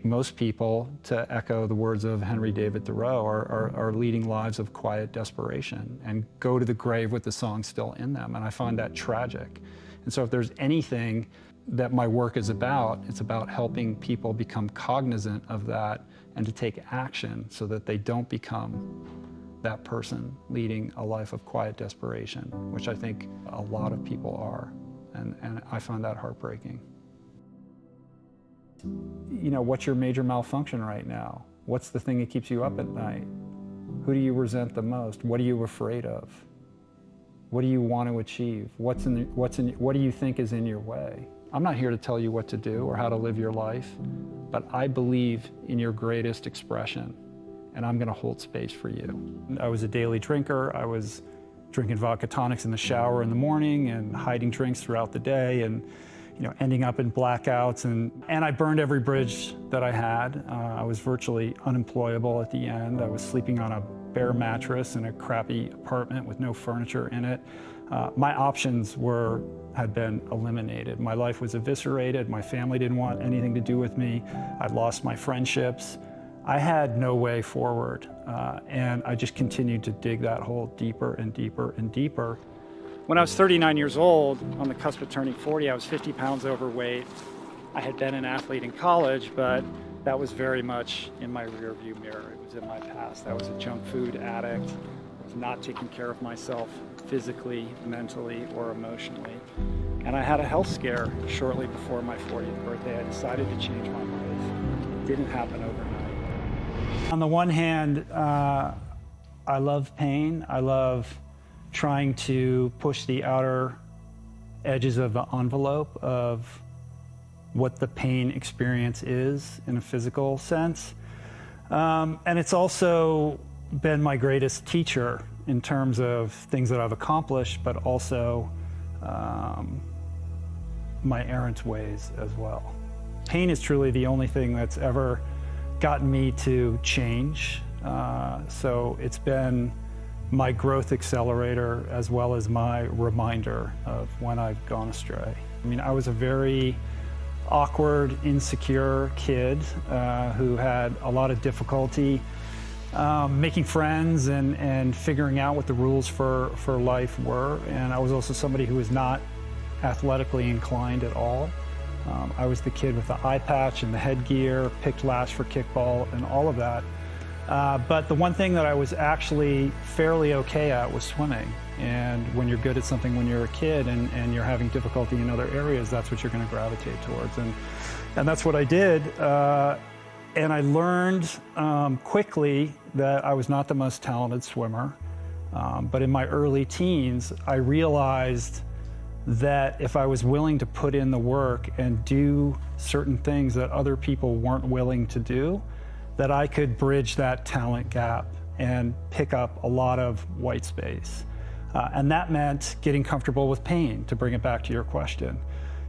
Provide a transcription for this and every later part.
Most people, to echo the words of Henry David Thoreau, are leading lives of quiet desperation and go to the grave with the song still in them, and I find that tragic. And so if there's anything that my work is about, it's about helping people become cognizant of that and to take action so that they don't become that person leading a life of quiet desperation, which I think a lot of people are, and I find that heartbreaking. You know, what's your major malfunction right now? What's the thing that keeps you up at night? Who do you resent the most? What are you afraid of? What do you want to achieve? What do you think is in your way? I'm not here to tell you what to do or how to live your life, but I believe in your greatest expression, and I'm going to hold space for you. I was a daily drinker. I was drinking vodka tonics in the shower in the morning and hiding drinks throughout the day, and ending up in blackouts, and I burned every bridge that I had. I was virtually unemployable at the end. I was sleeping on a bare mattress in a crappy apartment with no furniture in it. My options had been eliminated. My life was eviscerated. My family didn't want anything to do with me. I'd lost my friendships. I had no way forward, and I just continued to dig that hole deeper and deeper and deeper. When I was 39 years old, on the cusp of turning 40, I was 50 pounds overweight. I had been an athlete in college, but that was very much in my rearview mirror. It was in my past. I was a junk food addict. I was not taking care of myself physically, mentally, or emotionally. And I had a health scare shortly before my 40th birthday. I decided to change my life. It didn't happen overnight. On the one hand, I love pain. I love trying to push the outer edges of the envelope of what the pain experience is in a physical sense. And it's also been my greatest teacher in terms of things that I've accomplished, but also my errant ways as well. Pain is truly the only thing that's ever gotten me to change. So it's been my growth accelerator as well as my reminder of when I've gone astray. I mean, I was a very awkward, insecure kid who had a lot of difficulty making friends and figuring out what the rules for life were. And I was also somebody who was not athletically inclined at all. I was the kid with the eye patch and the headgear, picked last for kickball and all of that. But the one thing that I was actually fairly okay at was swimming. And when you're good at something when you're a kid and you're having difficulty in other areas, that's what you're going to gravitate towards. And that's what I did. And I learned quickly that I was not the most talented swimmer. But in my early teens, I realized that if I was willing to put in the work and do certain things that other people weren't willing to do, that I could bridge that talent gap and pick up a lot of white space. And that meant getting comfortable with pain, to bring it back to your question.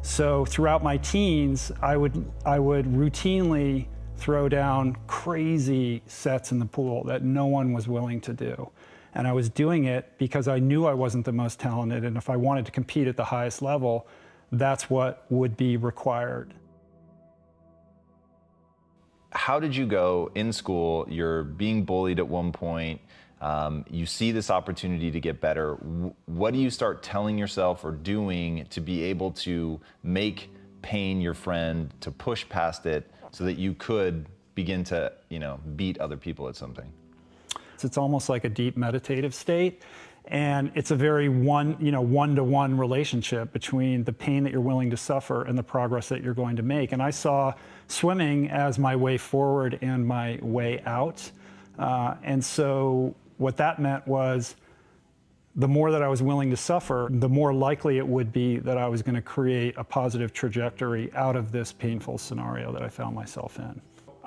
So throughout my teens, I would routinely throw down crazy sets in the pool that no one was willing to do. And I was doing it because I knew I wasn't the most talented, and if I wanted to compete at the highest level, that's what would be required. How did you go in school? You're being bullied at one point. You see this opportunity to get better. What do you start telling yourself or doing to be able to make pain your friend, to push past it so that you could begin to, beat other people at something? It's almost like a deep meditative state. And it's a very one-to-one relationship between the pain that you're willing to suffer and the progress that you're going to make. And I saw swimming as my way forward and my way out. And so what that meant was the more that I was willing to suffer, the more likely it would be that I was going to create a positive trajectory out of this painful scenario that I found myself in.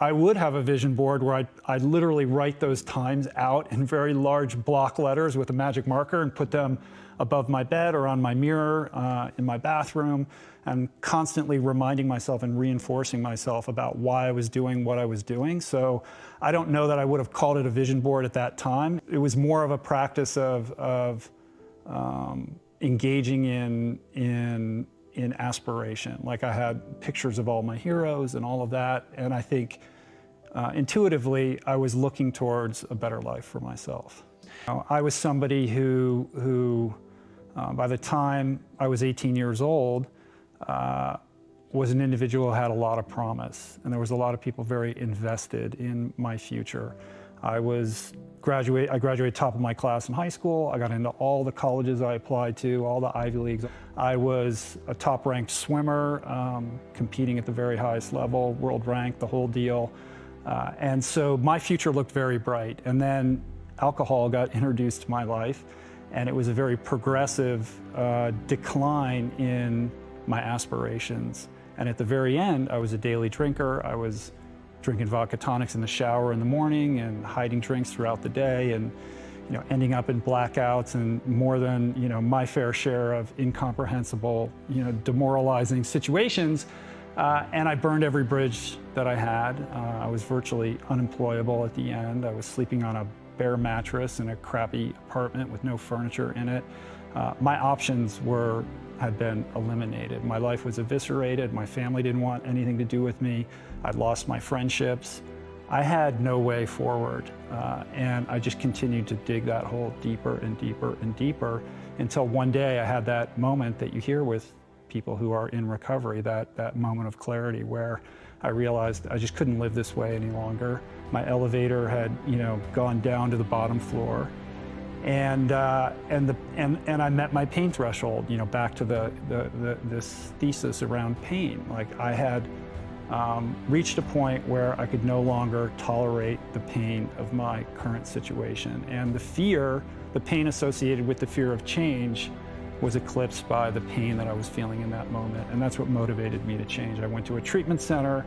I would have a vision board where I'd literally write those times out in very large block letters with a magic marker and put them above my bed or on my mirror in my bathroom, and constantly reminding myself and reinforcing myself about why I was doing what I was doing. So I don't know that I would have called it a vision board at that time. It was more of a practice of engaging in in aspiration. Like I had pictures of all my heroes and all of that, and I think intuitively I was looking towards a better life for myself. I was somebody who by the time I was 18 years old, was an individual who had a lot of promise, and there was a lot of people very invested in my future. I graduated top of my class in high school. I got into all the colleges I applied to, all the Ivy Leagues. I was a top-ranked swimmer, competing at the very highest level, world ranked, the whole deal. And so my future looked very bright. And then alcohol got introduced to my life, and it was a very progressive decline in my aspirations. And at the very end, I was a daily drinker. I was drinking vodka tonics in the shower in the morning and hiding drinks throughout the day, and ending up in blackouts and more than my fair share of incomprehensible, demoralizing situations. And I burned every bridge that I had. I was virtually unemployable at the end. I was sleeping on a bare mattress in a crappy apartment with no furniture in it. My options had been eliminated. My life was eviscerated. My family didn't want anything to do with me. I'd lost my friendships. I had no way forward. And I just continued to dig that hole deeper and deeper and deeper until one day I had that moment that you hear with people who are in recovery, that moment of clarity where I realized I just couldn't live this way any longer. My elevator had gone down to the bottom floor. And I met my pain threshold, back to this thesis around pain. Like I had reached a point where I could no longer tolerate the pain of my current situation. And the pain associated with the fear of change was eclipsed by the pain that I was feeling in that moment. And that's what motivated me to change. I went to a treatment center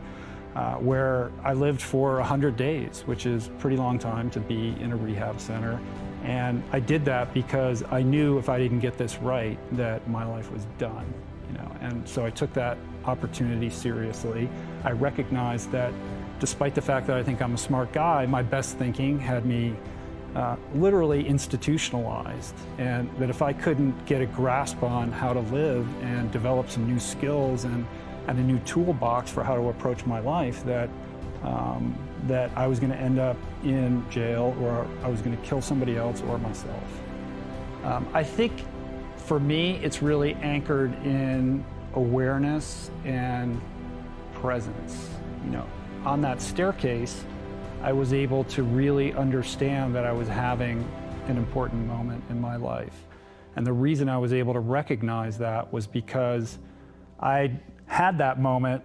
where I lived for 100 days, which is a pretty long time to be in a rehab center. And I did that because I knew if I didn't get this right, that my life was done, And so I took that opportunity seriously. I recognized that despite the fact that I think I'm a smart guy, my best thinking had me literally institutionalized. And that if I couldn't get a grasp on how to live and develop some new skills and a new toolbox for how to approach my life, that I was going to end up in jail, or I was going to kill somebody else or myself. I think for me, it's really anchored in awareness and presence. On that staircase, I was able to really understand that I was having an important moment in my life. And the reason I was able to recognize that was because I had that moment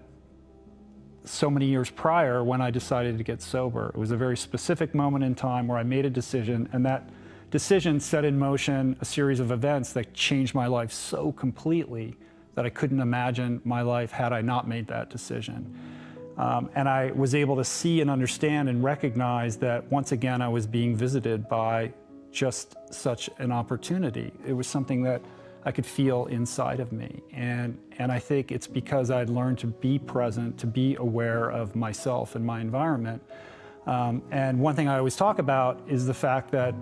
so many years prior when I decided to get sober. It was a very specific moment in time where I made a decision, and that decision set in motion a series of events that changed my life so completely that I couldn't imagine my life had I not made that decision. And I was able to see and understand and recognize that once again I was being visited by just such an opportunity. It was something that I could feel inside of me. And I think it's because I'd learned to be present, to be aware of myself and my environment. And one thing I always talk about is the fact that,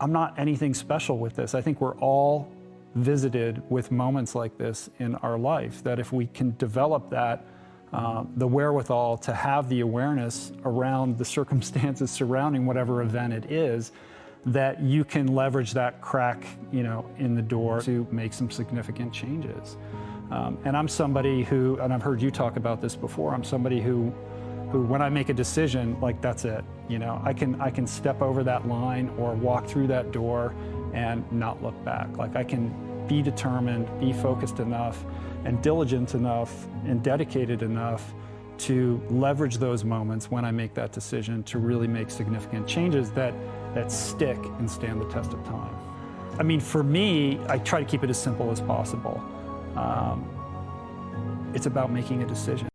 I'm not anything special with this. I think we're all visited with moments like this in our life, that if we can develop that, the wherewithal to have the awareness around the circumstances surrounding whatever event it is, that you can leverage that crack, in the door to make some significant changes. And I'm somebody who, and I've heard you talk about this before, I'm somebody who when I make a decision, like that's it. I can step over that line or walk through that door and not look back. Like I can be determined, be focused enough, and diligent enough, and dedicated enough to leverage those moments when I make that decision to really make significant changes that stick and stand the test of time. I mean, for me, I try to keep it as simple as possible. It's about making a decision.